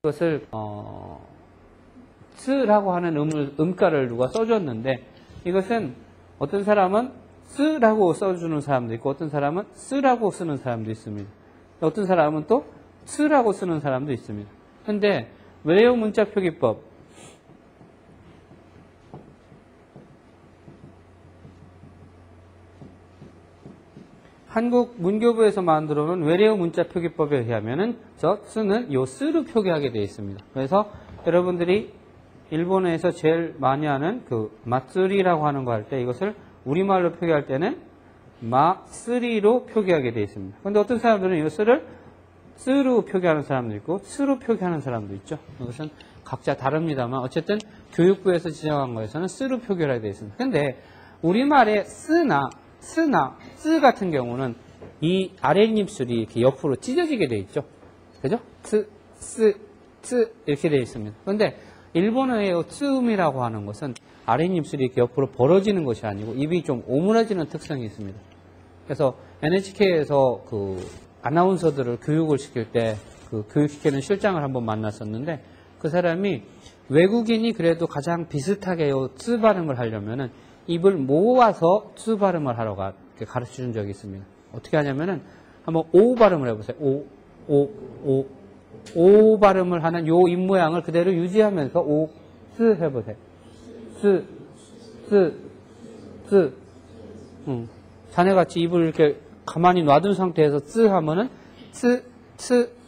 이것을 쓰라고 하는 음가를 누가 써줬는데, 이것은 어떤 사람은 쓰라고 써주는 사람도 있고 어떤 사람은 쓰라고 쓰는 사람도 있습니다. 어떤 사람은 또 쓰라고 쓰는 사람도 있습니다. 근데 외래어 문자 표기법, 한국 문교부에서 만들어 놓은 외래어 문자 표기법에 의하면은 저 쓰는 요 쓰로 표기하게 되어 있습니다. 그래서 여러분들이 일본에서 제일 많이 하는 그 마쓰리라고 하는 거 할 때 이것을 우리말로 표기할 때는 마쓰리로 표기하게 되어 있습니다. 그런데 어떤 사람들은 이 쓰를 쓰로 표기하는 사람도 있고 쓰로 표기하는 사람도 있죠. 이것은 각자 다릅니다만 어쨌든 교육부에서 지정한 거에서는 쓰로 표기를 하게 되어 있습니다. 근데 우리말의 쓰나 쓰 같은 경우는 이 아랫입술이 이렇게 옆으로 찢어지게 되어 있죠. 그죠? 스 이렇게 되어 있습니다. 그런데 일본어의 츠음이라고 하는 것은 아랫입술이 이렇게 옆으로 벌어지는 것이 아니고 입이 좀 오므라지는 특성이 있습니다. 그래서 NHK에서 그 아나운서들을 교육을 시킬 때 그 교육시키는 실장을 한번 만났었는데 그 사람이 외국인이 그래도 가장 비슷하게 츠 발음을 하려면은 입을 모아서 츠 발음을 하러 가르쳐 준 적이 있습니다. 어떻게 하냐면은 한번 오 발음을 해보세요. 오 발음을 하는 요 입 모양을 그대로 유지하면서 오, 스 해보세요. 스. 자네같이 입을 이렇게 가만히 놔둔 상태에서 스 하면은 스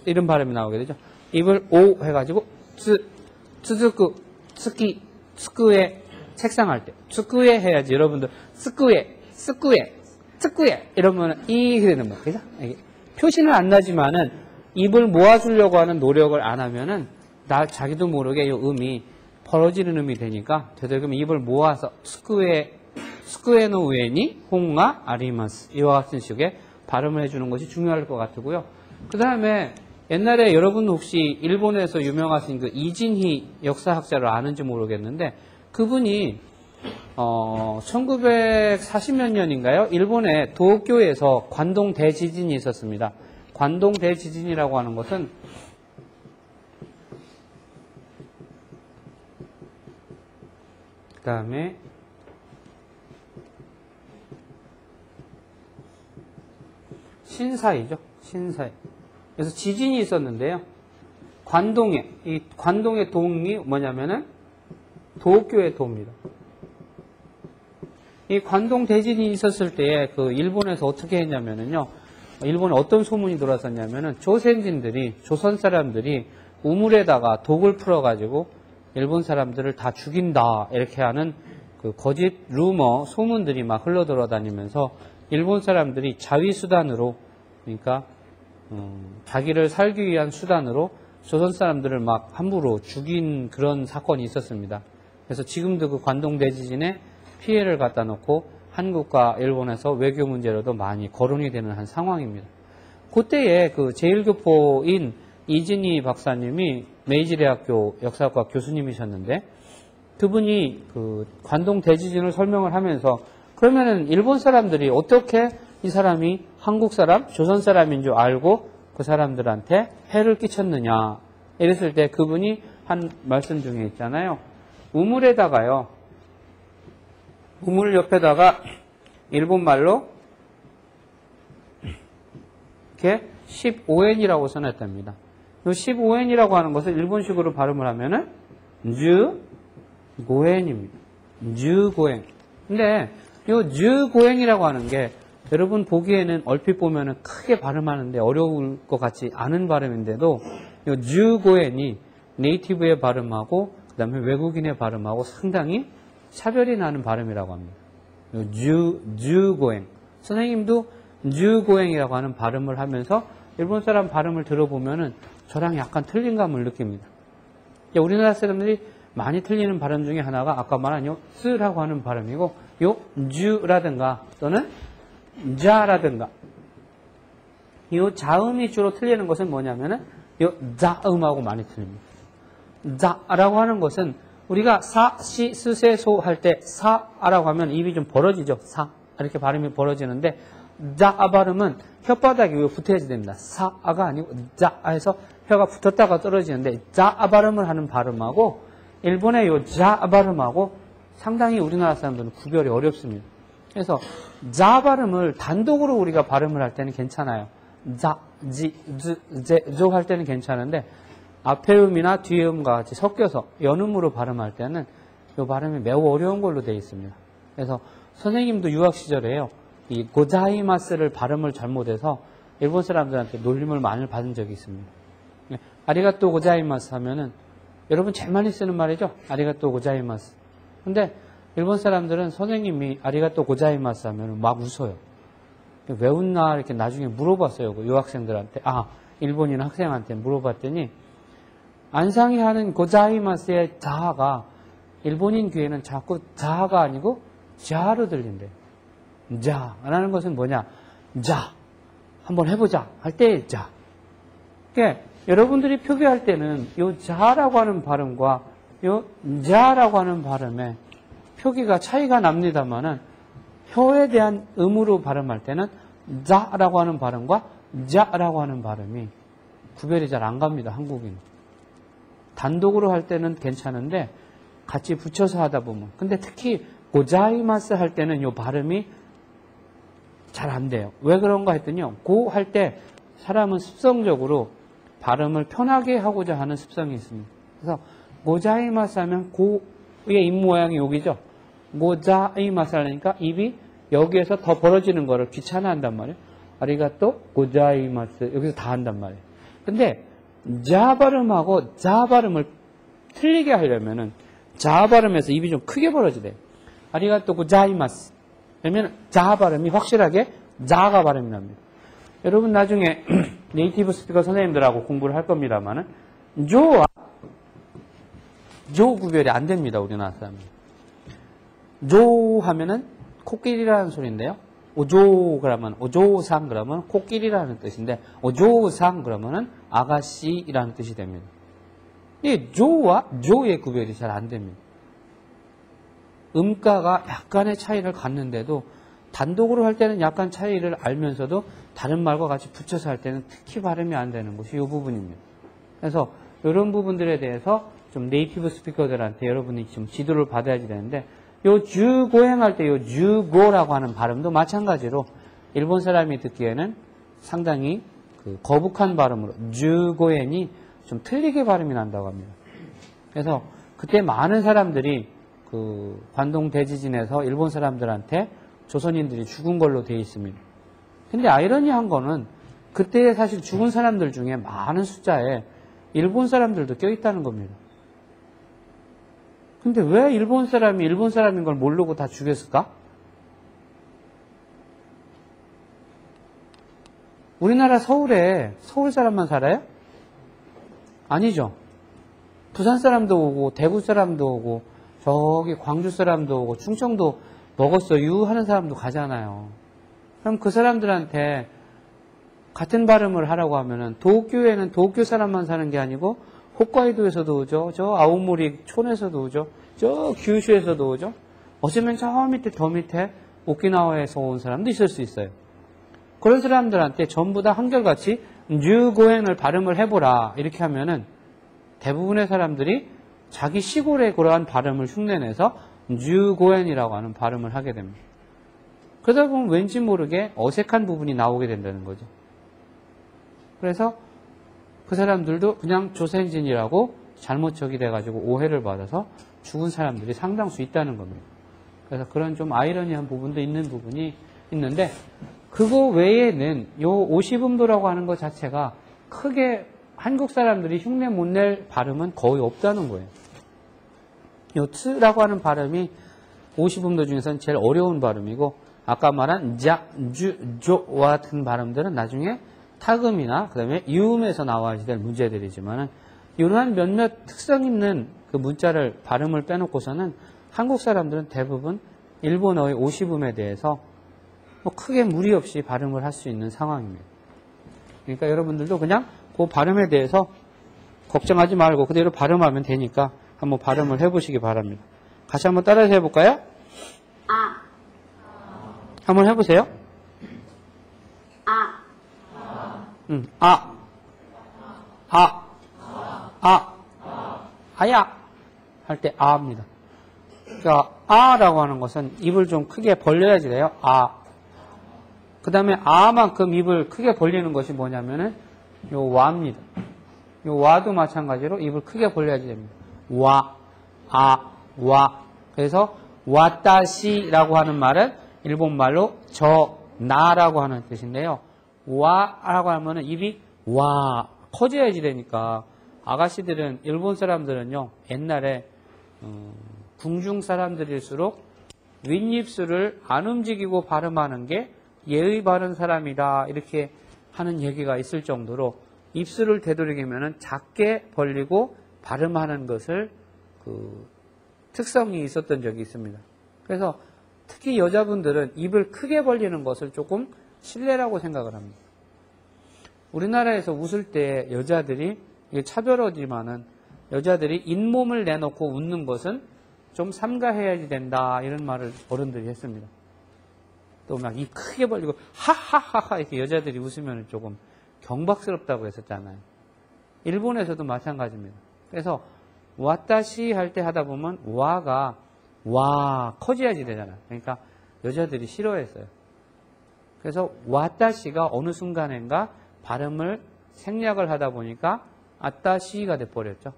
이런 발음이 나오게 되죠. 입을 오 해가지고 스즈쿠, 스쿠에 책상할 때 스쿠에 해야지. 여러분들 스쿠에 이러면 이 되는 거예요. 그죠? 표시는 안 나지만은 입을 모아주려고 하는 노력을 안 하면은 자기도 모르게 이 음이 벌어지는 음이 되니까 되도록이면 입을 모아서 스쿠에노 우에니 홍가 아리마스 이와 같은 식의 발음을 해주는 것이 중요할 것 같고요. 그 다음에 옛날에 여러분 혹시 일본에서 유명하신 그 이진희 역사학자를 아는지 모르겠는데 그분이 1940몇 년인가요? 일본의 도쿄에서 관동 대지진이 있었습니다. 관동 대지진이라고 하는 것은 그 다음에 신사이죠. 신사이. 그래서 지진이 있었는데요. 이 관동의 동이 뭐냐면은 도쿄의 도입니다. 이 관동 대진이 있었을 때에 그 일본에서 어떻게 했냐면은요. 일본에 어떤 소문이 돌았었냐면은 조선 사람들이 우물에다가 독을 풀어가지고 일본 사람들을 다 죽인다 이렇게 하는 그 거짓 루머 소문들이 막 흘러돌아다니면서 일본 사람들이 자위 수단으로 그러니까 자기를 살기 위한 수단으로 조선 사람들을 막 함부로 죽인 그런 사건이 있었습니다. 그래서 지금도 그 관동 대지진에 피해를 갖다 놓고 한국과 일본에서 외교 문제로도 많이 거론이 되는 한 상황입니다. 그때에 그 제1교포인 이진희 박사님이 메이지대학교 역사학과 교수님이셨는데 그분이 그 관동 대지진을 설명을 하면서 그러면은 일본 사람들이 어떻게 이 사람이 한국 사람, 조선 사람인 줄 알고 그 사람들한테 해를 끼쳤느냐 이랬을 때 그분이 한 말씀 중에 있잖아요. 우물 옆에다가 일본말로 이렇게 15엔이라고 써놨답니다. 이 15엔이라고 하는 것을 일본식으로 발음을 하면은 주고엔입니다. 주고엔. 근데 이 주고엔이라고 하는 게 여러분 보기에는 얼핏 보면은 크게 발음하는데 어려울 것 같지 않은 발음인데도 이 주고엔이 네이티브의 발음하고 그 다음에 외국인의 발음하고 상당히 차별이 나는 발음이라고 합니다. 주고행. 선생님도 주고행이라고 하는 발음을 하면서 일본 사람 발음을 들어보면은 저랑 약간 틀린 감을 느낍니다. 우리나라 사람들이 많이 틀리는 발음 중에 하나가 아까 말한 요 쓰라고 하는 발음이고 요 주라든가 또는 자라든가 요 자음이 주로 틀리는 것은 뭐냐면은 요 자음하고 많이 틀립니다. 자라고 하는 것은 우리가 사, 시, 스, 세, 소 할 때 사라고 하면 입이 좀 벌어지죠. 사 이렇게 발음이 벌어지는데 자 발음은 혓바닥이 붙어야지 됩니다. 사가 아니고 자 해서 혀가 붙었다가 떨어지는데 자 발음을 하는 발음하고 일본의 요 자 발음하고 상당히 우리나라 사람들은 구별이 어렵습니다. 그래서 자 발음을 단독으로 우리가 발음을 할 때는 괜찮아요. 자, 지, 즈, 제, 조 할 때는 괜찮은데 앞에 음이나 뒤에 음과 같이 섞여서 연음으로 발음할 때는 이 발음이 매우 어려운 걸로 되어 있습니다. 그래서 선생님도 유학 시절에요. 이 고자이마스를 발음을 잘못해서 일본 사람들한테 놀림을 많이 받은 적이 있습니다. 아리가또 고자이마스 하면은 여러분 제일 많이 쓰는 말이죠. 아리가또 고자이마스. 근데 일본 사람들은 선생님이 아리가또 고자이마스 하면 막 웃어요. 왜 웃나 이렇게 나중에 물어봤어요. 그 유학생들한테. 일본인 학생한테 물어봤더니 안상이 하는 고자이마스의 자하가 일본인 귀에는 자꾸 자하가 아니고 자로 들린대요. 자라는 것은 뭐냐? 자, 한번 해보자 할 때 자. 그러니까 여러분들이 표기할 때는 요 자라고 하는 발음과 요 자라고 하는 발음의 표기가 차이가 납니다만은 혀에 대한 음으로 발음할 때는 자라고 하는 발음과 자라고 하는 발음이 구별이 잘 안 갑니다. 한국인. 단독으로 할 때는 괜찮은데 같이 붙여서 하다 보면. 근데 특히 고자이마스 할 때는 요 발음이 잘 안 돼요. 왜 그런가 했더니요. 고 할 때 사람은 습성적으로 발음을 편하게 하고자 하는 습성이 있습니다. 그래서 고자이마스 하면 고의 입 모양이 여기죠. 고자이마스 하니까 입이 여기에서 더 벌어지는 거를 귀찮아 한단 말이에요. 아리가또 고자이마스 여기서 다 한단 말이에요. 근데 자 발음하고 자 발음을 틀리게 하려면은 자 발음에서 입이 좀 크게 벌어지대요. 아리가또 고자이마스. 그러면 자 발음이 확실하게 자가 발음이 납니다. 여러분 나중에 네이티브 스피커 선생님들하고 공부를 할 겁니다만은 조와 조 구별이 안 됩니다. 우리나라 사람은. 조 하면은 코끼리라는 소리인데요. 오조 그러면 오조상 그러면 코끼리라는 뜻인데 오조상 그러면은 아가씨라는 뜻이 됩니다. 이 조와 조의 구별이 잘 안 됩니다. 음가가 약간의 차이를 갖는데도 단독으로 할 때는 약간 차이를 알면서도 다른 말과 같이 붙여서 할 때는 특히 발음이 안 되는 것이 이 부분입니다. 그래서 이런 부분들에 대해서 좀 네이티브 스피커들한테 여러분이 좀 지도를 받아야지 되는데 요 주고행할 때 요 주고라고 하는 발음도 마찬가지로 일본 사람이 듣기에는 상당히 거북한 발음으로 주고행이 좀 틀리게 발음이 난다고 합니다. 그래서 그때 많은 사람들이 관동 대지진에서 일본 사람들한테 조선인들이 죽은 걸로 되어 있습니다. 근데 아이러니한 거는 그때 사실 죽은 사람들 중에 많은 숫자에 일본 사람들도 껴있다는 겁니다. 근데 왜 일본 사람이 일본 사람인 걸 모르고 다 죽였을까? 우리나라 서울에 서울 사람만 살아요? 아니죠. 부산 사람도 오고 대구 사람도 오고 저기 광주 사람도 오고 충청도 먹었어요 하는 사람도 가잖아요. 그럼 그 사람들한테 같은 발음을 하라고 하면은 도쿄에는 도쿄 사람만 사는 게 아니고 홋카이도에서도 오죠. 저 아오모리 촌에서도 오죠. 저 규슈에서도 오죠. 어쩌면 저 밑에 더 밑에 오키나와에서 온 사람도 있을 수 있어요. 그런 사람들한테 전부 다 한결같이 뉴고행을 발음을 해보라 이렇게 하면은 대부분의 사람들이 자기 시골의 그러한 발음을 흉내내서 뉴고행이라고 하는 발음을 하게 됩니다. 그러다 보면 왠지 모르게 어색한 부분이 나오게 된다는 거죠. 그래서 그 사람들도 그냥 조센진이라고 잘못 적이돼가지고 오해를 받아서 죽은 사람들이 상당수 있다는 겁니다. 그래서 그런 좀 아이러니한 부분도 있는 부분이 있는데 그거 외에는 요 50음도라고 하는 것 자체가 크게 한국 사람들이 흉내 못 낼 발음은 거의 없다는 거예요. 요 트라고 하는 발음이 50음도 중에서는 제일 어려운 발음이고 아까 말한 자, 주, 조와 같은 발음들은 나중에 타음이나 그 다음에 유음에서 나와야 될 문제들이지만은 이러한 몇몇 특성 있는 그 문자를 발음을 빼놓고서는 한국 사람들은 대부분 일본어의 50음에 대해서 뭐 크게 무리 없이 발음을 할 수 있는 상황입니다. 그러니까 여러분들도 그냥 그 발음에 대해서 걱정하지 말고 그대로 발음하면 되니까 한번 발음을 해보시기 바랍니다. 같이 한번 따라서 해볼까요? 한번 해보세요. 아. 아야 할 때 아입니다. 그러니까 아라고 하는 것은 입을 좀 크게 벌려야지 돼요. 그 다음에 아만큼 입을 크게 벌리는 것이 뭐냐면은 요 와입니다. 요 와도 마찬가지로 입을 크게 벌려야지 됩니다. 와. 그래서 와타시라고 하는 말은 일본말로 나라고 하는 뜻인데요. 와라고 하면은 입이 와 커져야지 되니까 아가씨들은 일본 사람들은요 옛날에 궁중 사람들일수록 윗입술을 안 움직이고 발음하는 게 예의 바른 사람이다 이렇게 하는 얘기가 있을 정도로 입술을 되도록이면 작게 벌리고 발음하는 것을 특성이 있었던 적이 있습니다. 그래서 특히 여자분들은 입을 크게 벌리는 것을 조금 실례라고 생각을 합니다. 우리나라에서 웃을 때 여자들이 이게 차별어지만은 여자들이 잇몸을 내놓고 웃는 것은 좀 삼가해야지 된다 이런 말을 어른들이 했습니다. 또 막 입 크게 벌리고 하하하하 이렇게 여자들이 웃으면 조금 경박스럽다고 했었잖아요. 일본에서도 마찬가지입니다. 그래서 와타시 할 때 하다 보면 와가 와 커져야지 되잖아요. 그러니까 여자들이 싫어했어요. 그래서 와타시가 어느 순간인가 발음을 생략을 하다 보니까 아따시가 돼버렸죠.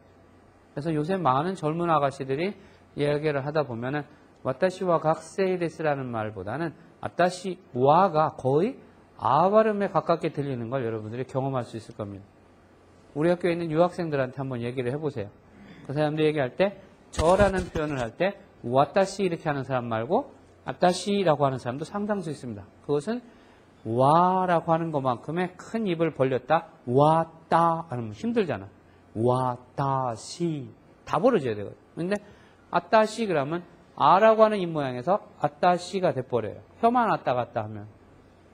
그래서 요새 많은 젊은 아가씨들이 이야기를 하다 보면은 와타시와 각세이 데스라는 말보다는 아따시 와가 거의 아 발음에 가깝게 들리는 걸 여러분들이 경험할 수 있을 겁니다. 우리 학교에 있는 유학생들한테 한번 얘기를 해보세요. 그 사람들 얘기할 때 저라는 표현을 할 때 와타시 이렇게 하는 사람 말고 아따시라고 하는 사람도 상당수 있습니다. 그것은 와라고 하는 것만큼의 큰 입을 벌렸다. 와따 하면 힘들잖아. 와따시 다 벌어져야 되거든요. 근데 아따시 그러면 아라고 하는 입 모양에서 아따시가 돼버려요. 혀만 왔다 갔다 하면.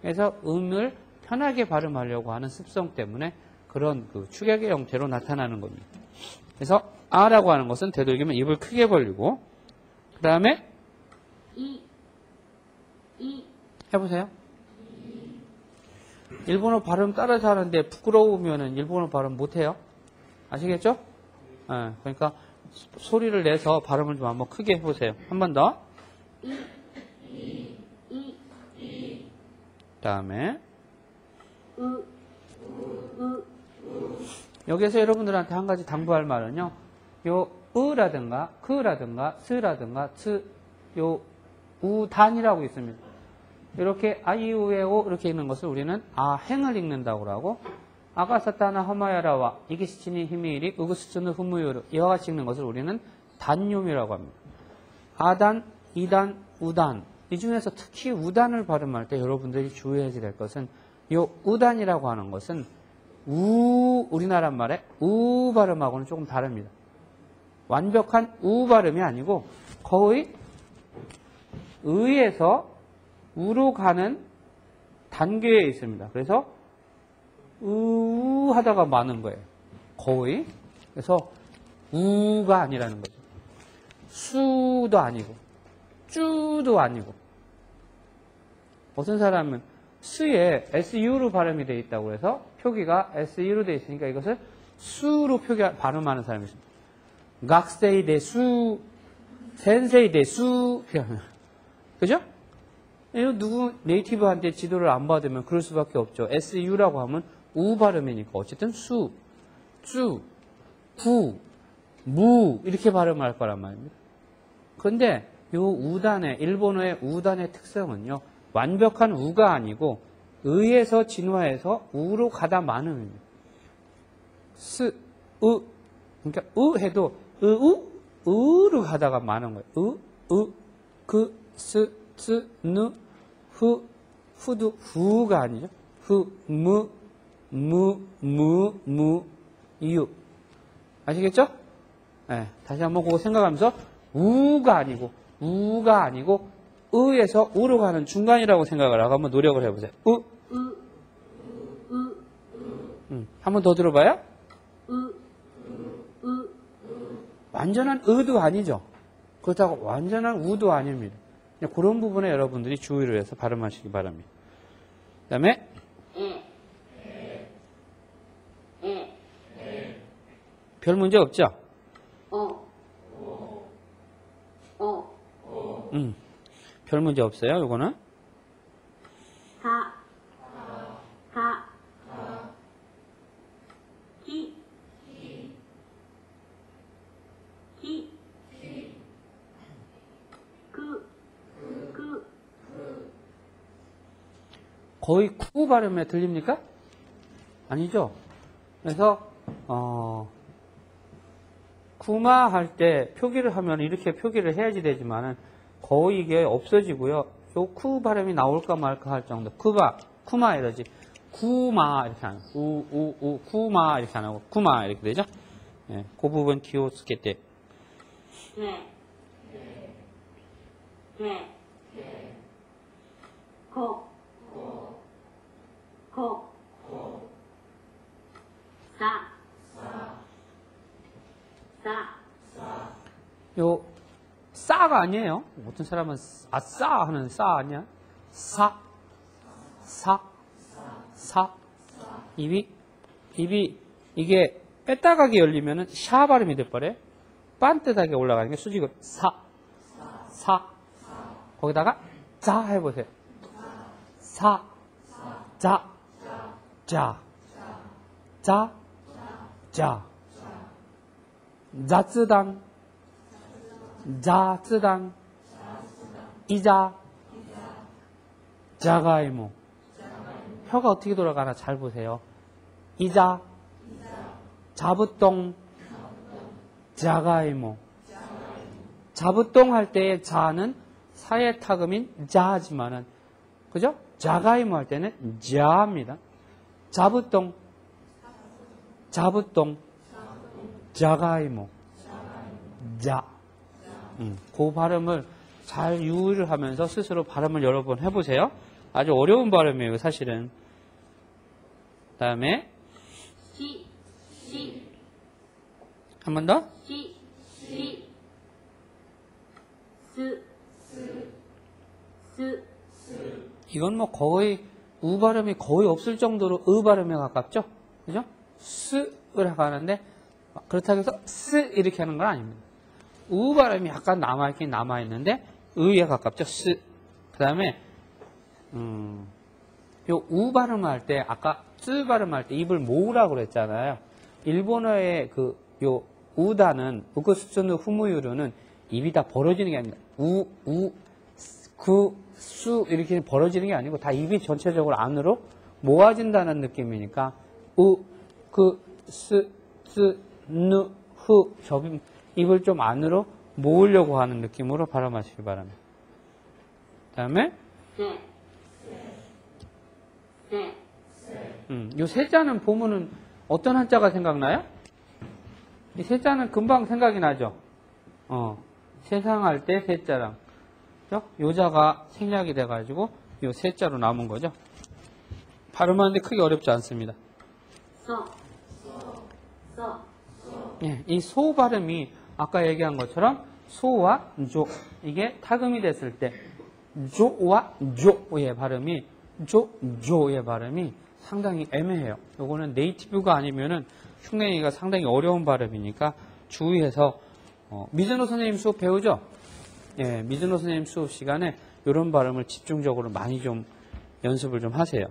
그래서 음을 편하게 발음하려고 하는 습성 때문에 그런 축약의 형태로 나타나는 겁니다. 그래서 아라고 하는 것은 되도록이면 입을 크게 벌리고 그 다음에 해보세요. 일본어 발음 따라서 하는데 부끄러우면 일본어 발음 못해요. 아시겠죠? 네, 그러니까 소리를 내서 발음을 좀 한번 크게 해보세요. 한 번 더. 그 다음에 여기서 여러분들한테 한 가지 당부할 말은요. 요 으라든가 그라든가 스라든가 츠 요 우단이라고 있습니다. 이렇게 아이우에오 이렇게 읽는 것을 우리는 아행을 읽는다고 하고 아가사타나 허마야라와 이기시치니 히미일이 우구스츠누 후무요르 이와 같이 읽는 것을 우리는 단요미라고 합니다. 아단, 이단, 우단 이 중에서 특히 우단을 발음할 때 여러분들이 주의해야 될 것은 이 우단이라고 하는 것은 우리나라 말에 우 발음하고는 조금 다릅니다. 완벽한 우 발음이 아니고 거의 의에서 우로 가는 단계에 있습니다. 그래서 하다가 마는 거예요. 거의. 그래서 우가 아니라는 거죠. 수도 아니고 쭈도 아니고 어떤 사람은 수에 SU로 발음이 되어 있다고 해서 표기가 SU로 되어 있으니까 이것을 수로 발음하는 사람이 있습니다. 각세이 대수, 센세이 대수 그죠? 누구 네이티브한테 지도를 안 받으면 그럴 수밖에 없죠. SU라고 하면 우 발음이니까 어쨌든 수, 쭈, 구, 무 이렇게 발음할 거란 말입니다. 그런데 이 우단의 일본어의 우단의 특성은요. 완벽한 우가 아니고 의에서 진화해서 우로 가다 마는 의입니다. 스, 으 그러니까 해도 으로 가다가 마는 거예요. 그, 스, 느, 후도 후가 아니죠. 무, 유. 아시겠죠? 네, 다시 한번 그거 생각하면서 우가 아니고 의에서 우로 가는 중간이라고 생각을 하고 한번 노력을 해보세요. 한 번 더 들어봐요. 완전한 의도 아니죠. 그렇다고 완전한 우도 아닙니다. 그런 부분에 여러분들이 주의를 해서 발음하시기 바랍니다. 그 다음에 별 문제 없죠? 별 문제 없어요, 요거는. 거의 쿠 발음에 들립니까? 아니죠? 그래서 쿠마 할 때 표기를 하면 이렇게 표기를 해야지 되지만은 거의 이게 없어지고요. 요 쿠 발음이 나올까 말까 할 정도. 쿠마 이러지. 쿠마 이렇게 하는. 쿠마 이렇게 안 하고 쿠마 이렇게 되죠? 예, 그 부분 기호스케 때. 요 싸가 아니에요. 어떤 사람은 아싸 하는 싸 아니야? 사 입이 이게 빼따가게 열리면은 샤 발음이 돼버려요. 반듯하게 올라가는 게 수직으로 사 거기다가 자 해보세요. 자 자쯔당 이자 자가이모. 혀가 어떻게 돌아가나 잘 보세요. 이자 자부똥 자가이모. 자부똥 할 때의 자는 사의 타금인 자지만은 그죠? 자가이모 할 때는 자입니다. 자부똥 자가이모 자. 그 발음을 잘 유의를 하면서 스스로 발음을 여러 번 해보세요. 아주 어려운 발음이에요, 사실은. 그 다음에 한 번 더. 이건 뭐 거의 우 발음이 거의 없을 정도로 으 발음에 가깝죠? 그죠? 스를 하는데 그렇다고 해서 스 이렇게 하는 건 아닙니다. 우 발음이 약간 남아있긴 남아있는데 의에 가깝죠. 스. 그 다음에 요 우 발음할 때 아까 쓰 발음할 때 입을 모으라고 그랬잖아요. 일본어의 요 우다는 우쿠스츠누 후무유르는 입이 다 벌어지는 게 아닙니다. 수 이렇게 벌어지는 게 아니고 다 입이 전체적으로 안으로 모아진다는 느낌이니까 후 입을 좀 안으로 모으려고 하는 느낌으로 발음하시기 바랍니다. 그 다음에 요 세자는 보면은 어떤 한자가 생각나요? 이 세자는 금방 생각이 나죠? 세상할 때 세자랑 요자가 생략이 돼가지고 요 세자로 남은 거죠. 발음하는데 크게 어렵지 않습니다. 예, 이 소 발음이 아까 얘기한 것처럼 소와 조 이게 타금이 됐을 때 조와 조의 발음이 조의 발음이 상당히 애매해요. 요거는 네이티브가 아니면은 흉내내기가 상당히 어려운 발음이니까 주의해서 미즈노 선생님 수업 배우죠? 예, 미즈노 선생님 수업 시간에 이런 발음을 집중적으로 많이 좀 연습을 좀 하세요.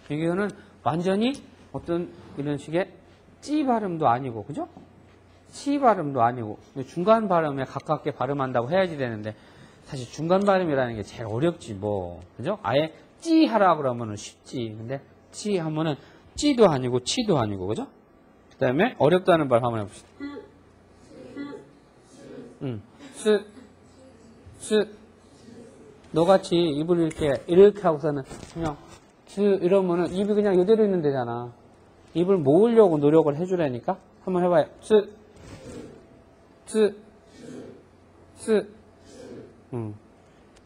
이거는 완전히 어떤 이런 식의 찌 발음도 아니고, 그죠? 치 발음도 아니고, 중간 발음에 가깝게 발음한다고 해야지 되는데, 사실 중간 발음이라는 게 제일 어렵지, 뭐. 그죠? 아예 찌 하라 그러면은 쉽지. 근데 찌 하면은 찌도 아니고, 치도 아니고, 그죠? 그 다음에 어렵다는 발 한번 해봅시다. 너같이 입을 이렇게 하고서는 그냥 이러면은 입이 그냥 이대로 있는 데잖아. 입을 모으려고 노력을 해주라니까. 한번 해봐요.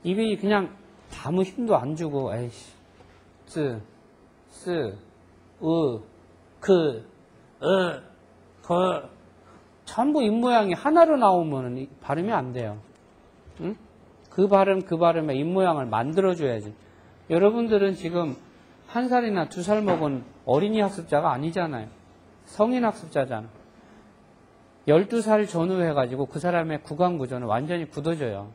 입이 그냥 아무 힘도 안 주고, 에이씨. 전부 입모양이 하나로 나오면 발음이 안 돼요. 응? 그 발음에 입모양을 만들어줘야지. 여러분들은 지금 1살이나 2살 먹은 어린이 학습자가 아니잖아요. 성인 학습자잖아. 12살 전후 해가지고 그 사람의 구강 구조는 완전히 굳어져요.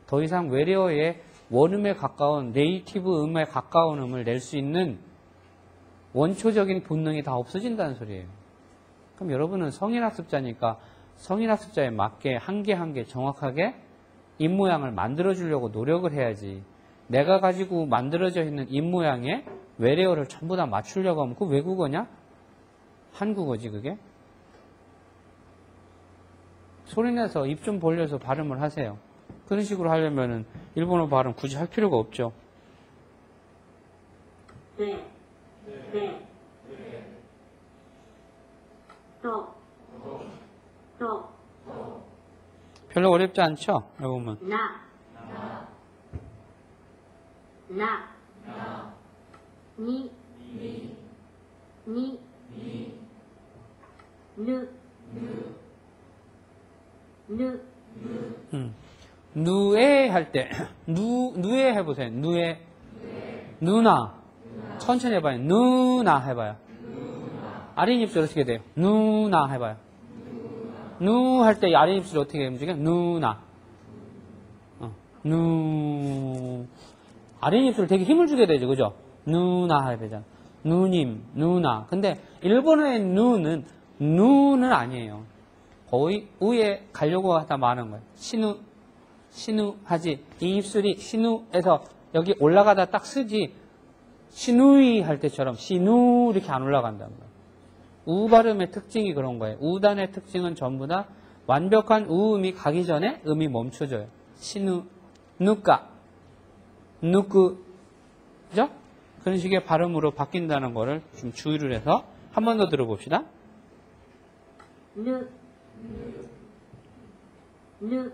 더 이상 외래어의 원음에 가까운 네이티브 음에 가까운 음을 낼 수 있는 원초적인 본능이 다 없어진다는 소리예요. 그럼 여러분은 성인 학습자니까 성인 학습자에 맞게 한 개 한 개 정확하게 입모양을 만들어주려고 노력을 해야지. 내가 가지고 만들어져 있는 입모양에 외래어를 전부 다 맞추려고 하면 그거 외국어냐? 한국어지 그게? 소리내서 입 좀 벌려서 발음을 하세요. 그런 식으로 하려면은 일본어 발음 굳이 할 필요가 없죠. 네. 네. 또. 별로 어렵지 않죠? 여보면. 나. 니. 누. 누에 할 때, 누에 해보세요. 누에. 누나. 천천히 해봐요. 누나 해봐요. 아랫입술 어떻게 돼요? 누나 해봐요. 누 할 때 아랫입술 어떻게 움직여요? 누나. 누. 아랫입술 되게 힘을 주게 되죠. 그죠? 누나 해야 되잖아. 누님, 누나. 근데 일본어의 누는 아니에요. 거의 우에 가려고 하다 마는 거예요. 신우 하지. 이 입술이 신우에서 여기 올라가다 딱 쓰지. 신우이 할 때처럼 신우 이렇게 안 올라간다는 거예요. 우 발음의 특징이 그런 거예요. 우단의 특징은 전부 다 완벽한 우음이 가기 전에 음이 멈춰져요. 신우, 누까, 누쿠, 그죠? 그런 식의 발음으로 바뀐다는 거를 좀 주의를 해서 한 번 더 들어봅시다. 누.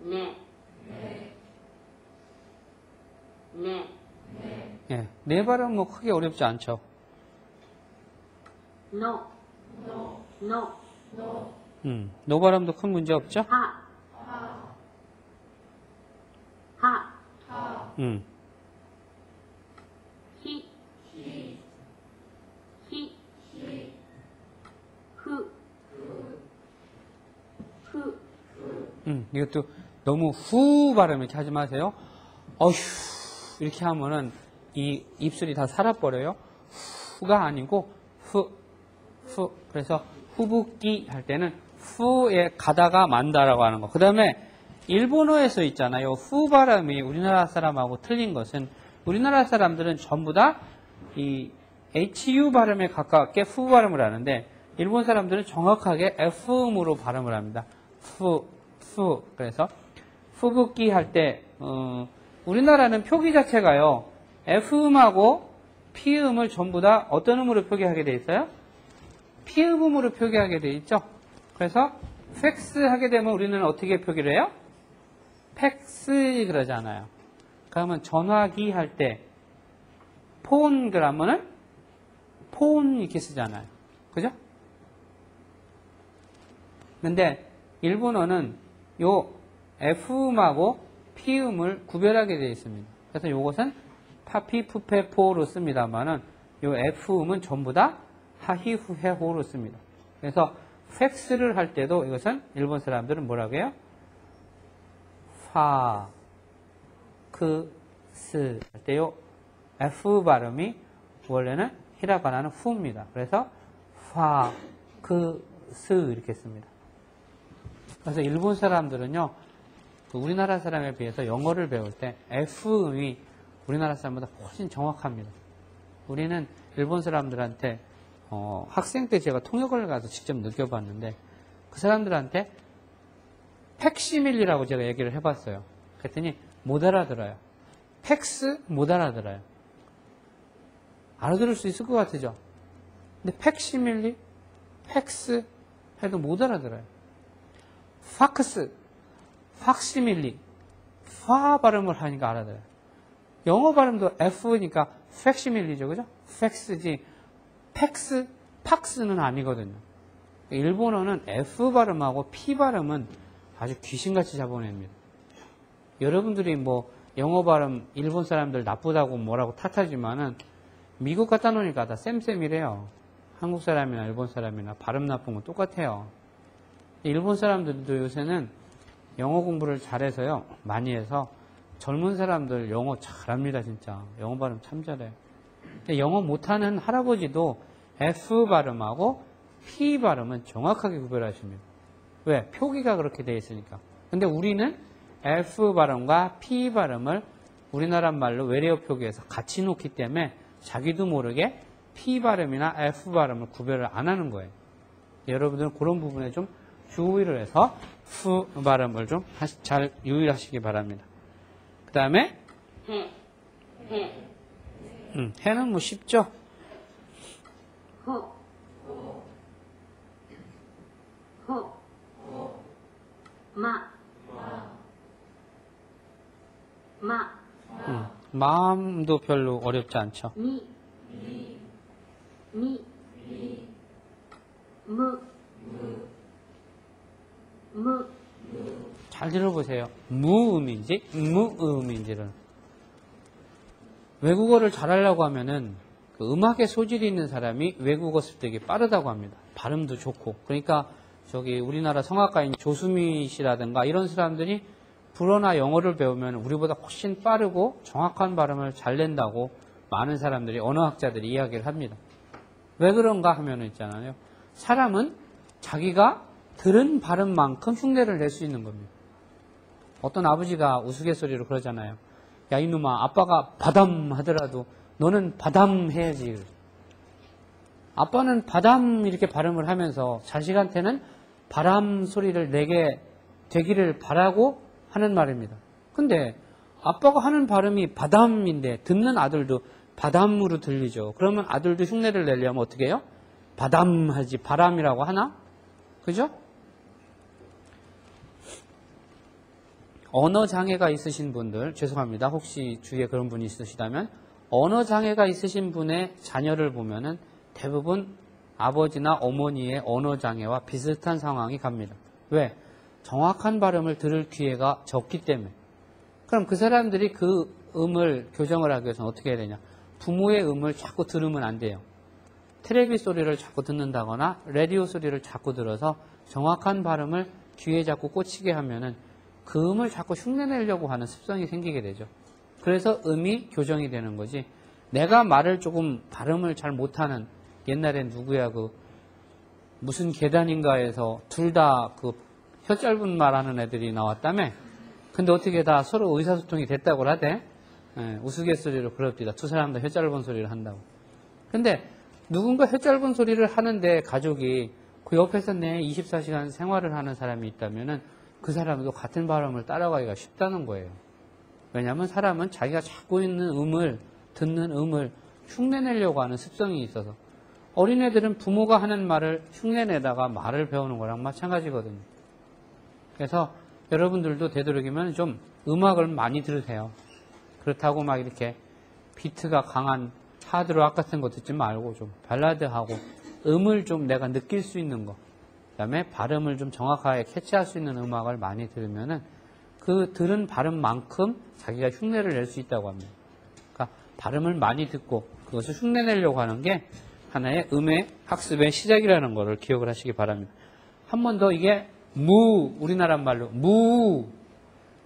네. 예, 네 발음 뭐 크게 어렵지 않죠. 노 발음도 큰 문제 없죠? 하. 히. 후. 이것도 너무 후 발음 이렇게 하지 마세요. 어휴 이렇게 하면은 이 입술이 다 살아버려요. 후가 아니고 후. 그래서 후붓기 할 때는 후에 가다가 만다라고 하는 거. 그 다음에 일본어에서 있잖아요. 후 발음이 우리나라 사람하고 틀린 것은 우리나라 사람들은 전부 다 이 HU 발음에 가깝게 후 발음을 하는데 일본 사람들은 정확하게 F음으로 발음을 합니다. 후. 그래서 후붓기 할 때 우리나라는 표기 자체가요. F음하고 P음을 전부 다 어떤 음으로 표기하게 돼 있어요? P음으로 표기하게 돼 있죠. 그래서 팩스 하게 되면 우리는 어떻게 표기를 해요? 팩스 그러잖아요. 그러면 전화기 할 때 폰 그러면은 폰 이렇게 쓰잖아요. 그죠? 근데 일본어는 요 F음하고 P음을 구별하게 되어 있습니다. 그래서 이것은 파피, 푸페, 포로 씁니다만은 요 F음은 전부 다 하히, 후해, 호로 씁니다. 그래서 팩스를 할 때도 이것은 일본 사람들은 뭐라고 해요? 파, 크, 스 할 때요 F 발음이 원래는 히라가나는 후입니다. 그래서 파, 크, 스 이렇게 씁니다. 그래서 일본 사람들은요 우리나라 사람에 비해서 영어를 배울 때 F음이 우리나라 사람보다 훨씬 정확합니다. 우리는 일본 사람들한테 학생 때 제가 통역을 가서 직접 느껴봤는데 그 사람들한테 팩시밀리라고 제가 얘기를 해봤어요. 그랬더니 못 알아들어요. 팩스 못 알아들어요. 알아들을 수 있을 것 같으죠? 근데 팩시밀리, 팩스 해도 못 알아들어요. 팍스, 팍시밀리, 파 발음을 하니까 알아들어요. 영어 발음도 F니까 팩시밀리죠, 그죠? 팩스지, 팩스, 팍스는 아니거든요. 일본어는 F 발음하고 P 발음은 아주 귀신같이 잡아냅니다. 여러분들이 뭐 영어 발음 일본 사람들 나쁘다고 뭐라고 탓하지만은 미국 갖다 놓으니까 다 쌤쌤이래요. 한국 사람이나 일본 사람이나 발음 나쁜 건 똑같아요. 일본 사람들도 요새는 영어 공부를 잘해서요. 많이 해서 젊은 사람들 영어 잘합니다. 진짜 영어 발음 참 잘해요. 영어 못하는 할아버지도 F 발음하고 P 발음은 정확하게 구별하십니다. 왜? 표기가 그렇게 되어 있으니까. 근데 우리는 F 발음과 P 발음을 우리나라 말로 외래어 표기에서 같이 놓기 때문에 자기도 모르게 P 발음이나 F 발음을 구별을 안 하는 거예요. 여러분들은 그런 부분에 좀 주의를 해서 F 발음을 좀 잘 유의하시기 바랍니다. 그 다음에 해는 뭐 쉽죠? 호, 마음도 별로 어렵지 않죠. 미, 무, 잘 들어보세요. 무음인지 무음인지를. 외국어를 잘하려고 하면은 그 음악에 소질이 있는 사람이 외국어 습득이 빠르다고 합니다. 발음도 좋고. 그러니까 저기 우리나라 성악가인 조수미 씨라든가 이런 사람들이 불어나 영어를 배우면 우리보다 훨씬 빠르고 정확한 발음을 잘 낸다고 많은 사람들이 언어학자들이 이야기를 합니다. 왜 그런가 하면 있잖아요. 사람은 자기가 들은 발음만큼 흉내를 낼 수 있는 겁니다. 어떤 아버지가 우스갯소리로 그러잖아요. 야 이놈아, 아빠가 바담 하더라도 너는 바담 해야지. 아빠는 바담 이렇게 발음을 하면서 자식한테는 바람 소리를 내게 되기를 바라고 하는 말입니다. 근데 아빠가 하는 발음이 바담인데 듣는 아들도 바담으로 들리죠. 그러면 아들도 흉내를 내려면 어떻게 해요? 바담 하지 바람이라고 하나? 그죠? 언어 장애가 있으신 분들, 죄송합니다. 혹시 주위에 그런 분이 있으시다면 언어 장애가 있으신 분의 자녀를 보면은 대부분 아버지나 어머니의 언어 장애와 비슷한 상황이 갑니다. 왜? 정확한 발음을 들을 기회가 적기 때문에. 그럼 그 사람들이 그 음을 교정을 하기 위해서는 어떻게 해야 되냐? 부모의 음을 자꾸 들으면 안 돼요. 텔레비 소리를 자꾸 듣는다거나 라디오 소리를 자꾸 들어서 정확한 발음을 귀에 자꾸 꽂히게 하면은 그 음을 자꾸 흉내내려고 하는 습성이 생기게 되죠. 그래서 음이 교정이 되는 거지. 내가 말을 조금 발음을 잘 못하는, 옛날엔 누구야 그 무슨 계단인가에서 둘 다 그 혀 짧은 말하는 애들이 나왔다며. 근데 어떻게 다 서로 의사소통이 됐다고 하대. 우스갯소리로 그럽디다. 두 사람 다 혀 짧은 소리를 한다고. 근데 누군가 혀 짧은 소리를 하는데 가족이 그 옆에서 내 24시간 생활을 하는 사람이 있다면은 그 사람도 같은 발음을 따라가기가 쉽다는 거예요. 왜냐하면 사람은 자기가 찾고 있는 음을, 듣는 음을 흉내내려고 하는 습성이 있어서. 어린애들은 부모가 하는 말을 흉내내다가 말을 배우는 거랑 마찬가지거든요. 그래서 여러분들도 되도록이면 좀 음악을 많이 들으세요. 그렇다고 막 이렇게 비트가 강한 하드락 같은 거 듣지 말고 좀 발라드하고 음을 좀 내가 느낄 수 있는 거, 그 다음에 발음을 좀 정확하게 캐치할 수 있는 음악을 많이 들으면은 그 들은 발음만큼 자기가 흉내를 낼 수 있다고 합니다. 그러니까 발음을 많이 듣고 그것을 흉내내려고 하는 게 하나의 음의 학습의 시작이라는 것을 기억을 하시기 바랍니다. 한 번 더 이게 우리나라 말로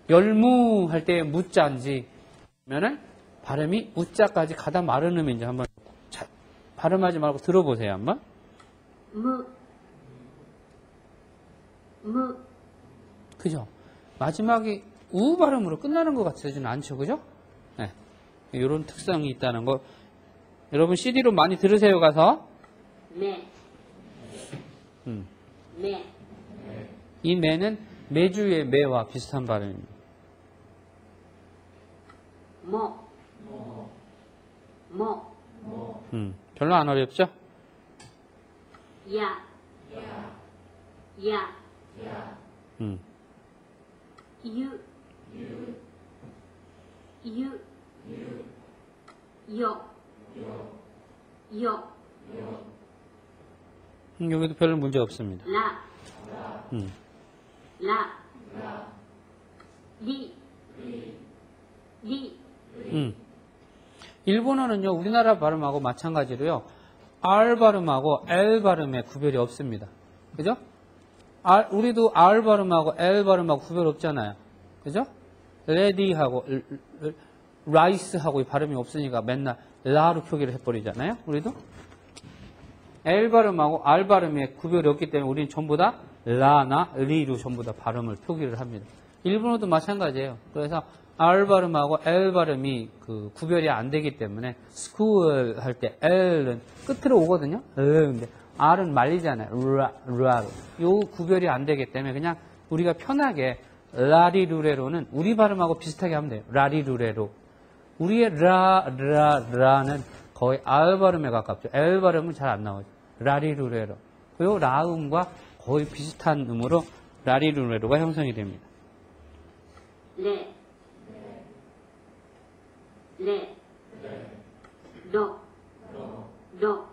열무 할 때 무자인지 면은 발음이 우자까지 가다 마른 음인지 한번 발음하지 말고 들어보세요. 한번. 그죠? 마지막이 우 발음으로 끝나는 것 같지는 않죠. 그죠? 네. 이런 특성이 있다는 거. 여러분 CD로 많이 들으세요. 가서. 네. 네. 이 매는 매주의 매와 비슷한 발음입니다. 별로 안 어렵죠? 야. 유. 요. 여기도 별로 문제 없습니다. 라, 음. 라, 리, 리, 일본어는요, 우리나라 발음하고 마찬가지로요, R 발음하고 L 발음에 구별이 없습니다. 그죠? 우리도 R 발음하고 L 발음하고 구별 없잖아요. 그죠? 레디하고 라이스하고 이 발음이 없으니까 맨날 라로 표기를 해버리잖아요. 우리도 L 발음하고 R 발음에 구별이 없기 때문에 우리는 전부 다 라나 리로 전부 다 발음을 표기를 합니다. 일본어도 마찬가지예요. 그래서 R 발음하고 L 발음이 그 구별이 안 되기 때문에 school 할 때 L은 끝으로 오거든요. 근데 R은 말리잖아요. 라로. 요 구별이 안 되기 때문에 그냥 우리가 편하게 라리루레로는 우리 발음하고 비슷하게 하면 돼요. 라리루레로. 우리의 라는 거의 R 발음에 가깝죠. L 발음은 잘 안 나오죠. 라리루레로. 요 라음과 거의 비슷한 음으로 라리루레로가 형성이 됩니다. 레, 레, 로, 로,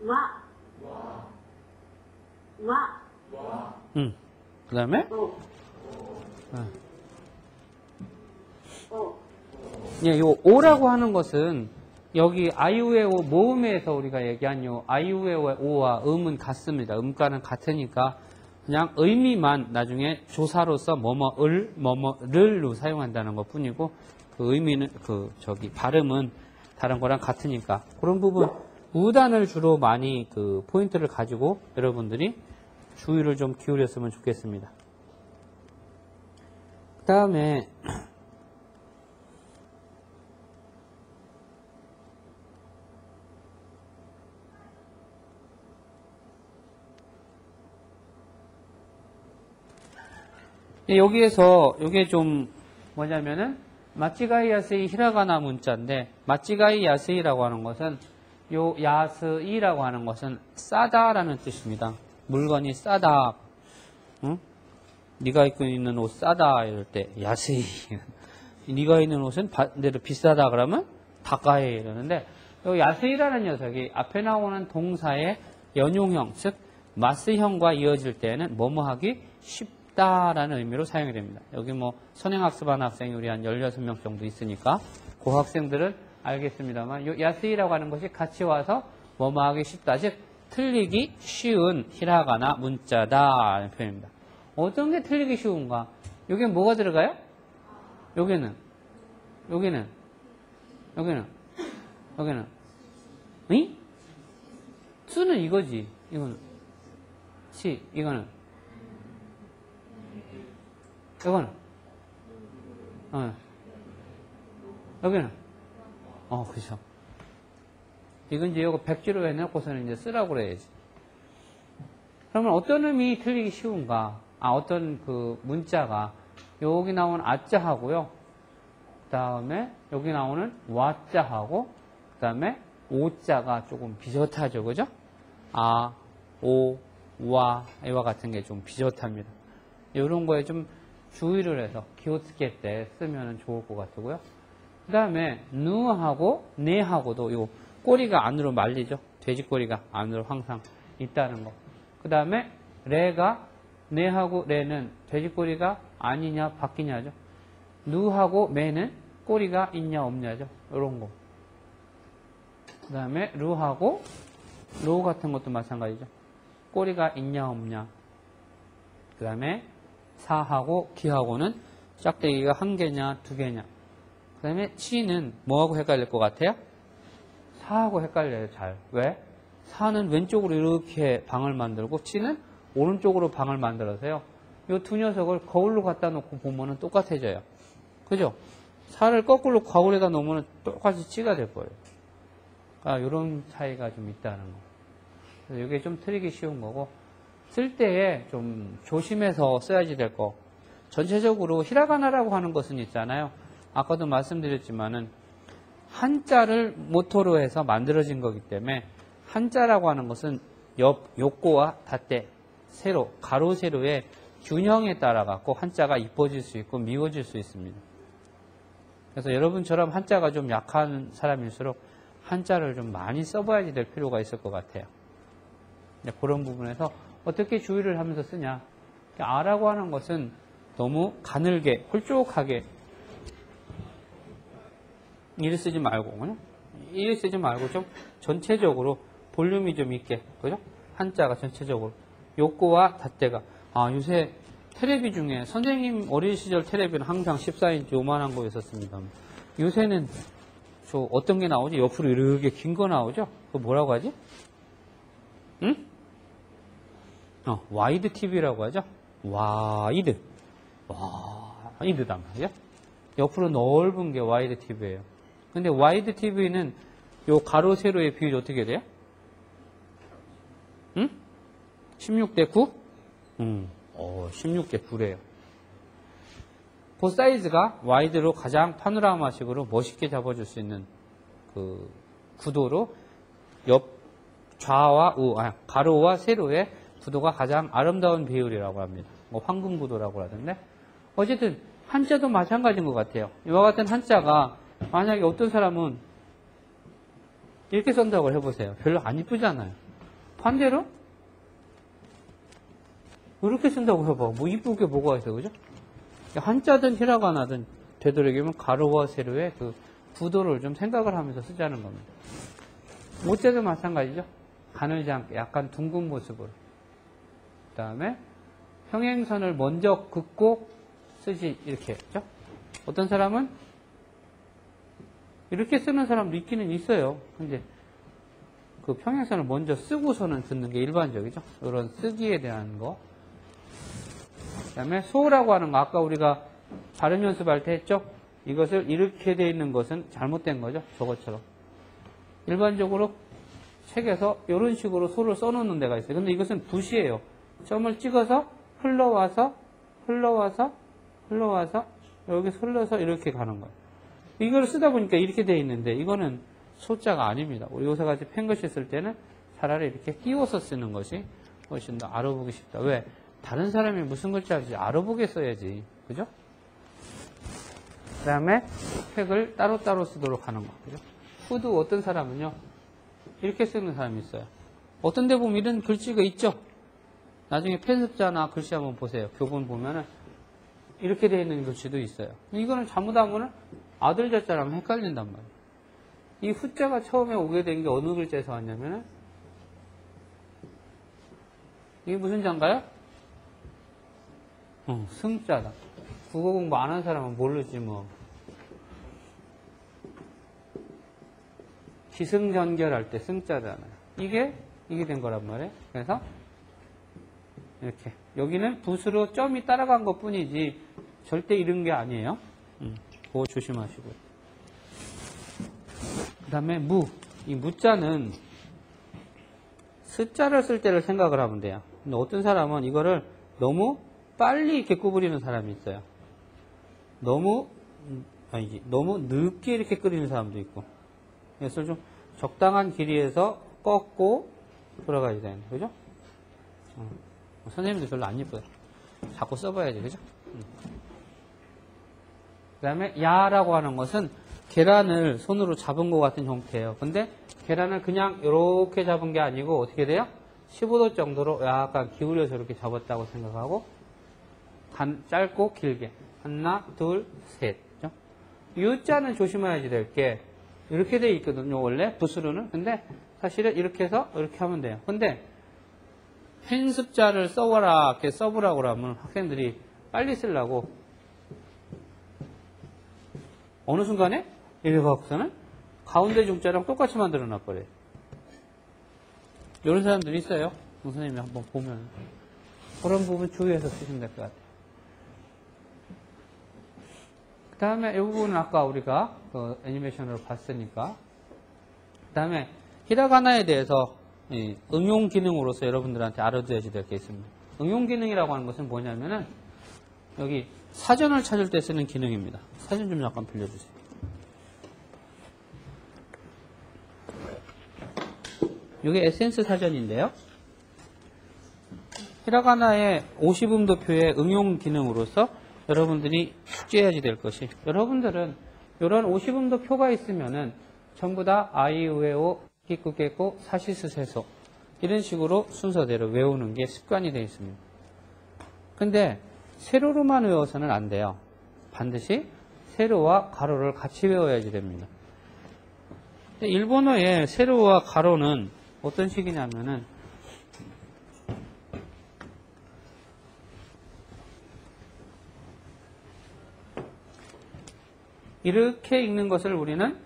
와, 와, 그 다음에 오, 오, 예, 요 오라고 하는 것은 여기 아이우에오 모음에서 우리가 얘기한 요 아이우에오의 오와 음은 같습니다. 음가는 같으니까 그냥 의미만 나중에 조사로서 뭐뭐을 뭐뭐를로 사용한다는 것 뿐이고 그 의미는 발음은 다른 거랑 같으니까 그런 부분 우단을 주로 많이 그 포인트를 가지고 여러분들이 주의를 좀 기울였으면 좋겠습니다. 그 다음에 여기에서 이게 좀 뭐냐면은 마찌가이 야스이 히라가나 문자인데 마찌가이 야스이라고 하는 것은 요 야스이라고 하는 것은 싸다라는 뜻입니다. 물건이 싸다. 응? 네가 입고 있는 옷 싸다 이럴 때 야스이. 네가 입는 옷은 반대로 비싸다 그러면 다가이 이러는데 요 야스이라는 녀석이 앞에 나오는 동사의 연용형 즉 마스형과 이어질 때는 뭐뭐하기 쉽다라는 의미로 사용이 됩니다. 여기 뭐 선행학습하는 학생이 우리 한 16명 정도 있으니까 그 학생들은 알겠습니다만 요 야스이라고 하는 것이 같이 와서 뭐뭐하기 쉽다 즉 틀리기 쉬운 히라가나 문자다라는 표현입니다. 어떤 게 틀리기 쉬운가? 여기에 뭐가 들어가요? 여기는 응? 수는 이거지. 이거는 시 이거는 여기는 그죠. 이건 이제 이거 백지로 해놓고서는 이제 쓰라고 그래야지. 그러면 어떤 의미 틀리기 쉬운가? 어떤 그 문자가 여기 나오는 아자하고요. 그 다음에 여기 나오는 와자하고 그 다음에 오자가 조금 비슷하죠. 그죠? 오, 와, 이와 같은 게 좀 비슷합니다. 이런 거에 좀 주의를 해서 기호스케 때 쓰면 좋을 것 같고요. 그 다음에 누하고 네하고도 요 꼬리가 안으로 말리죠. 돼지 꼬리가 안으로 항상 있다는 거. 그 다음에 레가 네하고 레는 돼지 꼬리가 아니냐 바뀌냐죠. 누하고 메는 꼬리가 있냐 없냐죠. 이런 거. 그 다음에 루하고 로 같은 것도 마찬가지죠. 꼬리가 있냐 없냐. 그 다음에 사하고 기하고는 짝대기가 한 개냐 두 개냐. 그 다음에 치는 뭐하고 헷갈릴 것 같아요? 사하고 헷갈려요. 잘. 왜? 사는 왼쪽으로 이렇게 방을 만들고 치는 오른쪽으로 방을 만들어서요. 이 두 녀석을 거울로 갖다 놓고 보면은 똑같아져요. 그죠? 사를 거꾸로 거울에다 놓으면 똑같이 치가 될 거예요. 이런 차이가 좀 있다는 거. 그래서 이게 좀 틀리기 쉬운 거고, 쓸 때에 좀 조심해서 써야지 될 거. 전체적으로 히라가나라고 하는 것은 있잖아요. 아까도 말씀드렸지만은 한자를 모토로 해서 만들어진 거기 때문에 한자라고 하는 것은 요꼬와 닷대, 세로, 가로, 세로의 균형에 따라 갖고 한자가 이뻐질 수 있고 미워질 수 있습니다. 그래서 여러분처럼 한자가 좀 약한 사람일수록 한자를 좀 많이 써봐야지 될 필요가 있을 것 같아요. 그런 부분에서 어떻게 주의를 하면서 쓰냐. 아라고 하는 것은 너무 가늘게, 홀쭉하게 이를 쓰지 말고, 이를 쓰지 말고 좀 전체적으로 볼륨이 좀 있게, 그죠? 한자가 전체적으로. 요거와 닷대가. 요새 테레비 중에 선생님 어린 시절 테레비는 항상 14인치 요만한 거였었습니다. 요새는 저 어떤 게 나오지? 옆으로 이렇게 긴 거 나오죠? 그거 뭐라고 하지? 응? 와이드 TV라고 하죠? 와이드단 말이죠? 옆으로 넓은 게 와이드 TV예요. 근데 와이드 TV는 요 가로 세로의 비율이 어떻게 돼요? 응? 16대 9? 16대 9래요. 그 사이즈가 와이드로 가장 파노라마식으로 멋있게 잡아줄 수 있는 그 구도로 좌와 가로와 세로의 구도가 가장 아름다운 비율이라고 합니다. 뭐 황금 구도라고 하던데. 어쨌든 한자도 마찬가지인 것 같아요. 이와 같은 한자가 만약에 어떤 사람은 이렇게 쓴다고 해보세요. 별로 안 이쁘잖아요. 반대로 이렇게 쓴다고 해봐. 뭐 이쁜 게 뭐가 있어, 그죠? 한자든 히라가나든 되도록이면 가로와 세로의 그 구도를 좀 생각을 하면서 쓰자는 겁니다. 모자도 마찬가지죠. 가늘지 않게 약간 둥근 모습으로. 그 다음에 평행선을 먼저 긋고 쓰지 이렇게 했죠. 어떤 사람은 이렇게 쓰는 사람도 있기는 있어요. 근데 그 평행선을 먼저 쓰고서는 긋는 게 일반적이죠. 이런 쓰기에 대한 거. 그 다음에 소라고 하는 거 아까 우리가 발음 연습할 때 했죠. 이것을 이렇게 돼 있는 것은 잘못된 거죠. 저것처럼. 일반적으로 책에서 이런 식으로 소를 써놓는 데가 있어요. 근데 이것은 붓이에요. 점을 찍어서 흘러와서 여기서 흘러서 이렇게 가는 거예요. 이걸 쓰다 보니까 이렇게 돼 있는데 이거는 소자가 아닙니다. 우리 요새같이 펜글씨 쓸 때는 차라리 이렇게 끼워서 쓰는 것이 훨씬 더 알아보기 쉽다. 왜? 다른 사람이 무슨 글자인지 알아보게 써야지. 그죠? 그 다음에 획을 따로따로 쓰도록 하는 거. 그죠? 후드 어떤 사람은요, 이렇게 쓰는 사람이 있어요. 어떤 데 보면 이런 글씨가 있죠? 나중에 편습자나 글씨 한번 보세요. 교본 보면은 이렇게 되어 있는 글씨도 있어요. 이거는 잘못하면은 아들 자자랑 헷갈린단 말이에요. 이 후자가 처음에 오게 된 게 어느 글자에서 왔냐면은 이게 무슨 자인가요? 승자다. 국어 공부 안 한 사람은 모르지 뭐. 기승전결할 때 승자잖아요. 이게 된 거란 말이에요. 그래서 이렇게 여기는 붓으로 점이 따라간 것 뿐이지 절대 이런 게 아니에요. 그거 조심하시고요. 그 다음에 이 무자는 스자를 쓸 때를 생각을 하면 돼요. 근데 어떤 사람은 이거를 너무 빨리 이렇게 구부리는 사람이 있어요. 너무 늦게 이렇게 끓이는 사람도 있고. 그래서 좀 적당한 길이에서 꺾고 돌아가야 되는데, 그죠? 선생님도 별로 안 예뻐요. 자꾸 써봐야지, 그죠? 그 다음에 야라고 하는 것은 계란을 손으로 잡은 것 같은 형태예요. 근데 계란을 그냥 이렇게 잡은 게 아니고 어떻게 돼요? 15도 정도로 약간 기울여서 이렇게 잡았다고 생각하고 짧고 길게 하나, 둘, 셋. 이 자는 조심해야지 될 게 이렇게 돼 있거든요. 원래 붓으로는. 근데 사실은 이렇게 해서 이렇게 하면 돼요. 근데 편습자를 써보라 이렇게 써보라고 그러면 학생들이 빨리 쓰려고 어느 순간에 이렇게 갖고서는 가운데 중자랑 똑같이 만들어 놔버려요. 이런 사람들이 있어요. 선생님이 한번 보면 그런 부분 주의해서 쓰시면 될 것 같아요. 그 다음에 이 부분은 아까 우리가 그 애니메이션으로 봤으니까. 그 다음에 히라가나에 대해서 응용 기능으로서 여러분들한테 알아두어야 될 게 있습니다. 응용 기능이라고 하는 것은 뭐냐면은 여기 사전을 찾을 때 쓰는 기능입니다. 사전 좀 잠깐 빌려주세요. 이게 에센스 사전인데요. 히라가나의 50음도표의 응용 기능으로서 여러분들이 숙지해야지 될 것이, 여러분들은 이런 50음도표가 있으면은 전부 다 아이우에오, 기쿠게코, 사시스세소 이런 식으로 순서대로 외우는 게 습관이 되어 있습니다. 근데 세로로만 외워서는 안 돼요. 반드시 세로와 가로를 같이 외워야지 됩니다. 일본어의 세로와 가로는 어떤 식이냐면은 이렇게 읽는 것을 우리는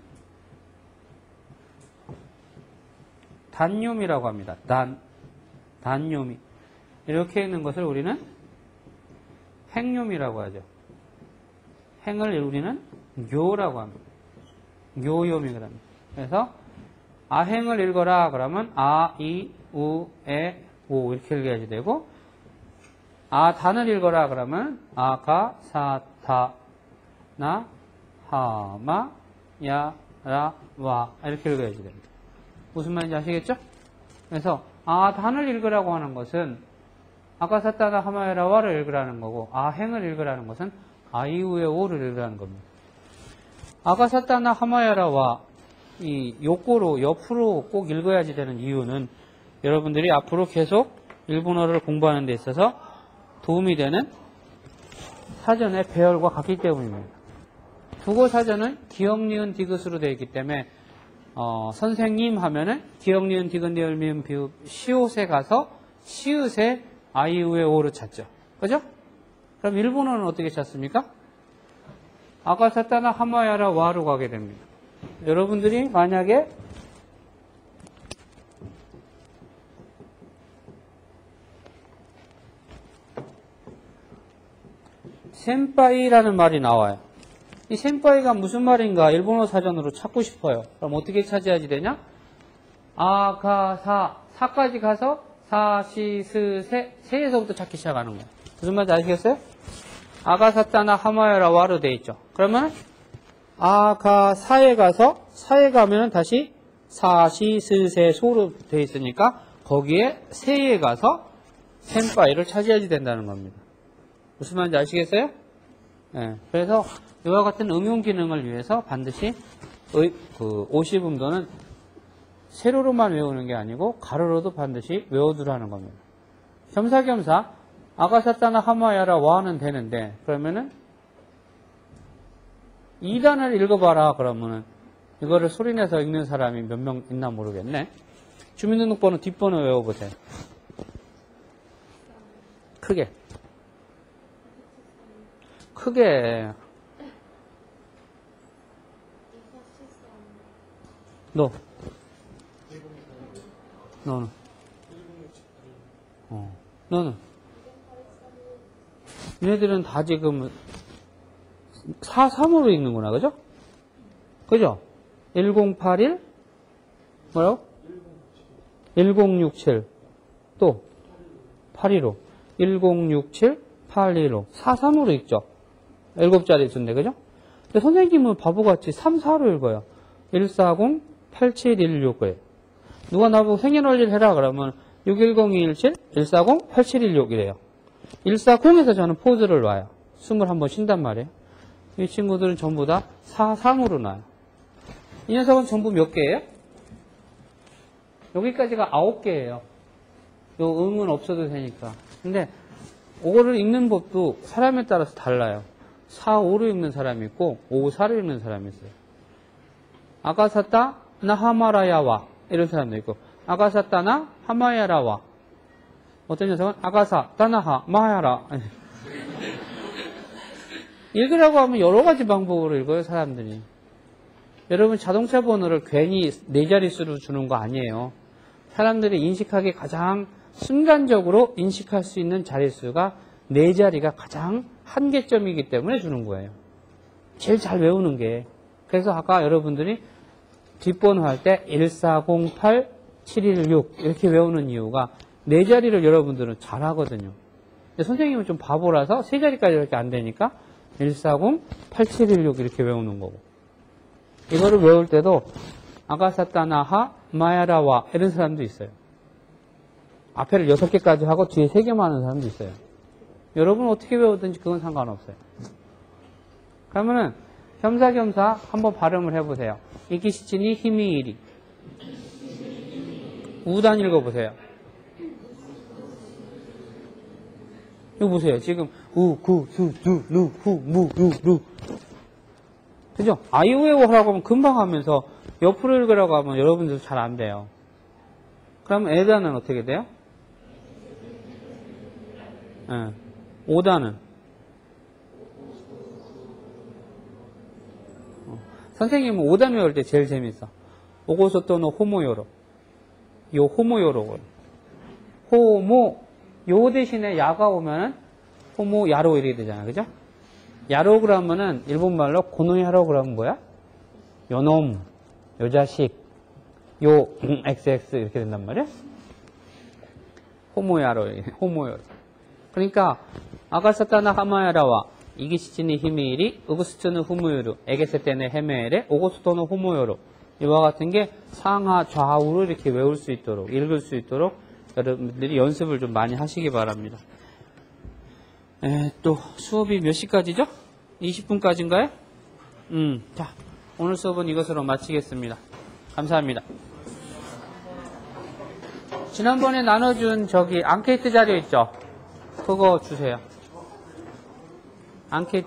단요미라고 합니다. 단요미. 이렇게 읽는 것을 우리는 행요미라고 하죠. 행을 우리는 요라고 합니다. 요요미라고 합니다. 그래서 아행을 읽어라 그러면 아, 이, 우, 에, 오 이렇게 읽어야지 되고, 아단을 읽어라 그러면 아가, 사, 다, 나, 하, 마, 야, 라, 와 이렇게 읽어야지 됩니다. 무슨 말인지 아시겠죠? 그래서 아단을 읽으라고 하는 것은 아가사타나 하마야라와를 읽으라는 거고, 아행을 읽으라는 것은 아이우의 오를 읽으라는 겁니다. 아가사타나 하마야라와 이 요꼬로 옆으로 꼭 읽어야지 되는 이유는 여러분들이 앞으로 계속 일본어를 공부하는 데 있어서 도움이 되는 사전의 배열과 같기 때문입니다. 국어 사전은 기역, 니은, 디귿으로 되어 있기 때문에 선생님 하면은 기역, 니은, 디귿, 리을, 미음, 비읍, 시옷에 가서 시읒에 아이우의 오를 찾죠. 그죠? 그럼 일본어는 어떻게 찾습니까? 아가사타나 하마야라 와로 가게 됩니다. 여러분들이 만약에 센파이라는 말이 나와요. 이 센파이가 무슨 말인가 일본어 사전으로 찾고 싶어요. 그럼 어떻게 찾아야지 되냐? 아가사, 사까지 가서 사, 시, 스, 세, 세에서부터 찾기 시작하는 거예요. 무슨 말인지 아시겠어요? 아가사타나 하마야라 와로 돼 있죠. 그러면 아가사에 가서 사에 가면은 다시 사, 시, 스, 세, 소로 돼 있으니까 거기에 세에 가서 센파이를 찾아야지 된다는 겁니다. 무슨 말인지 아시겠어요? 네, 그래서 이와 같은 응용 기능을 위해서 반드시 오시분도는 세로로만 외우는 게 아니고 가로로도 반드시 외워두라는 겁니다. 겸사겸사 아가사타나 하마야라 와는 되는데, 그러면은 2단을 읽어봐라 그러면은 이거를 소리내서 읽는 사람이 몇 명 있나 모르겠네. 주민등록번호 뒷번호 외워보세요. 크게 너는 너는 얘네들은 다 지금 43으로 읽는구나. 그죠? 그죠? 1081 뭐라고? 1067 또 815 1067 815 43으로 읽죠. 7자리 수인데 그죠? 근데 선생님은 바보같이 3, 4로 읽어요. 140 8716 그래요. 누가 나보고 생년월일 해라 그러면 610217 140 8716 이래요. 140에서 저는 포즈를 놔요. 21번 쉰단 말이에요. 이 친구들은 전부 다 43으로 놔요. 이 녀석은 전부 몇 개예요? 여기까지가 9개예요. 요 음은 없어도 되니까. 근데 이거를 읽는 법도 사람에 따라서 달라요. 4, 5로 읽는 사람이 있고 5, 4로 읽는 사람이 있어요. 아가사타 나하마라야와 이런 사람도 있고, 아가사타나 하마야라와. 어떤 녀석은 아가사 따나하 마야라. 읽으라고 하면 여러 가지 방법으로 읽어요, 사람들이. 여러분 자동차 번호를 괜히 4자릿수로 주는 거 아니에요. 사람들이 인식하기 가장 순간적으로 인식할 수 있는 자릿수가 4자리가 가장 한계점이기 때문에 주는 거예요. 제일 잘 외우는 게. 그래서 아까 여러분들이 뒷번호 할 때 1408 716 이렇게 외우는 이유가 4자리를 여러분들은 잘 하거든요. 근데 선생님은 좀 바보라서 3자리까지 이렇게 안 되니까 140 8716 이렇게 외우는 거고. 이거를 외울 때도 아가사타나하 마야라와 이런 사람도 있어요. 앞에를 6개까지 하고 뒤에 3개만 하는 사람도 있어요. 여러분 어떻게 외우든지 그건 상관없어요. 그러면은 겸사겸사 한번 발음을 해보세요. 이기시치니 히미이리 우단 읽어보세요. 이거 보세요. 지금 우, 구, 수, 두, 루, 후, 무, 루, 루. 그죠? 아이오에오 하라고 하면 금방 하면서 옆으로 읽으라고 하면 여러분들 잘 안 돼요. 그럼 에다는 어떻게 돼요? 5단은? 선생님은 5단 외울 때 제일 재밌어. 오고소토노 호모요로. 요 호모요로. 호모, 요 대신에 야가 오면은 호모 야로 이렇게 되잖아. 그죠? 야로 그러면은 일본말로 고노야로 그러면 뭐야? 요놈, 요 자식, 요 XX 이렇게 된단 말이야? 호모야로, 호모요로. 그러니까 아가사타나 하마야라와 이기시치니 히미일이 우구스츠는 후무요루 에게세테네 헤메엘에 오고스토는 호모요로 이와 같은 게 상하 좌우로 이렇게 외울 수 있도록 읽을 수 있도록 여러분들이 연습을 좀 많이 하시기 바랍니다. 또 수업이 몇 시까지죠? 20분까지인가요? 자, 오늘 수업은 이것으로 마치겠습니다. 감사합니다. 지난번에 나눠준 저기 앙케이트 자료 있죠? 그거 주세요. 앙케이트